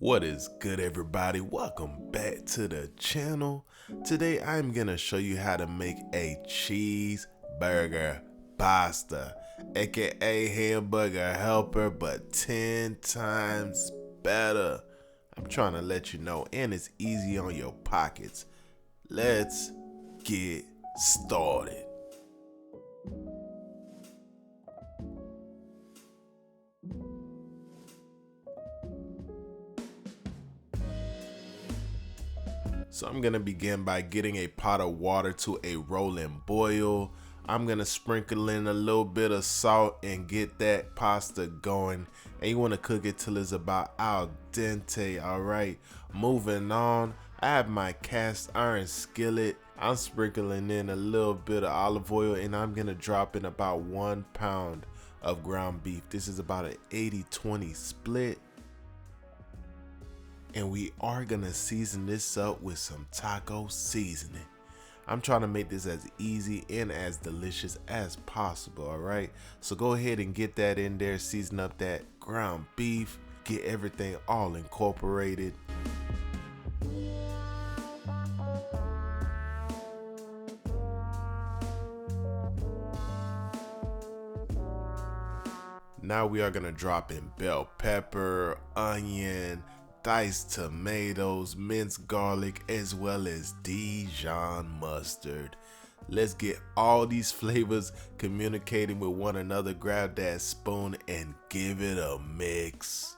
What is good, everybody? Welcome back to the channel. Today I'm gonna show you how to make a cheeseburger pasta, aka hamburger helper, but 10 times better. I'm trying to let you know, and it's easy on your pockets. Let's get started. So I'm gonna begin by getting a pot of water to a rolling boil. I'm gonna sprinkle in a little bit of salt and get that pasta going. And you wanna cook it till it's about al dente, all right? Moving on, I have my cast iron skillet. I'm sprinkling in a little bit of olive oil and I'm gonna drop in about 1 pound of ground beef. This is about an 80-20 split. And we are gonna season this up with some taco seasoning. I'm trying to make this as easy and as delicious as possible, all right? So go ahead and get that in there, season up that ground beef, get everything all incorporated. Now we are gonna drop in bell pepper, onion, diced tomatoes, minced garlic, as well as Dijon mustard. Let's get all these flavors communicating with one another. Grab that spoon and give it a mix.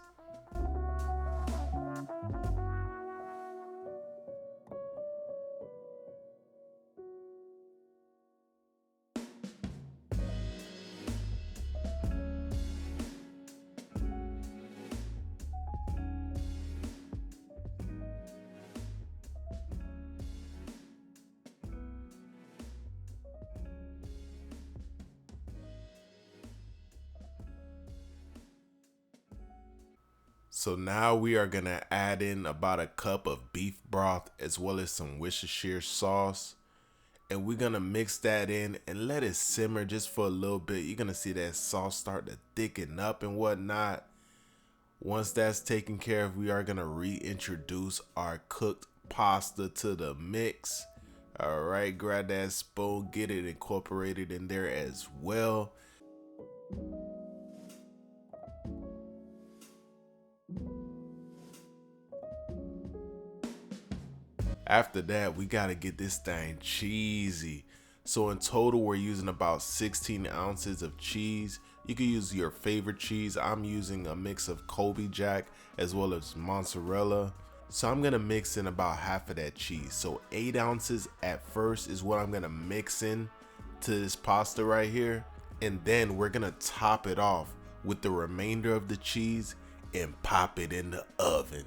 So now we are gonna add in about a cup of beef broth as well as some Worcestershire sauce. And we're gonna mix that in and let it simmer just for a little bit. You're gonna see that sauce start to thicken up and whatnot. Once that's taken care of, we are gonna reintroduce our cooked pasta to the mix. All right, grab that spoon, get it incorporated in there as well. After that, we gotta get this thing cheesy. So in total, we're using about 16 ounces of cheese. You can use your favorite cheese. I'm using a mix of Colby Jack as well as mozzarella. So I'm gonna mix in about half of that cheese. So 8 ounces at first is what I'm gonna mix in to this pasta right here. And then we're gonna top it off with the remainder of the cheese and pop it in the oven.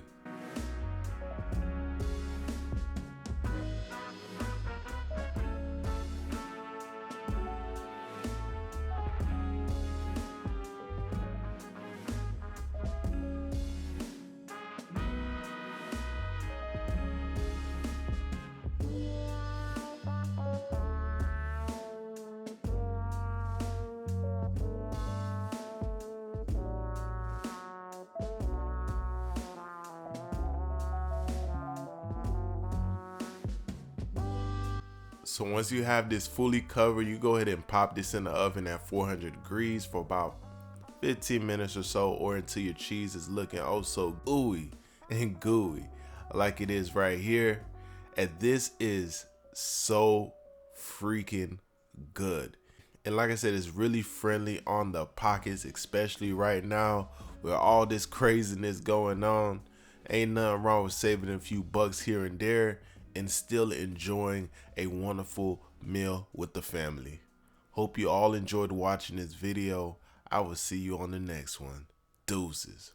So once you have this fully covered, you go ahead and pop this in the oven at 400 degrees for about 15 minutes or so, or until your cheese is looking oh so gooey and gooey like it is right here. And this is so freaking good. And like I said, it's really friendly on the pockets, especially right now with all this craziness going on. Ain't nothing wrong with saving a few bucks here and there and still enjoying a wonderful meal with the family. Hope you all enjoyed watching this video. I will see you on the next one. Deuces.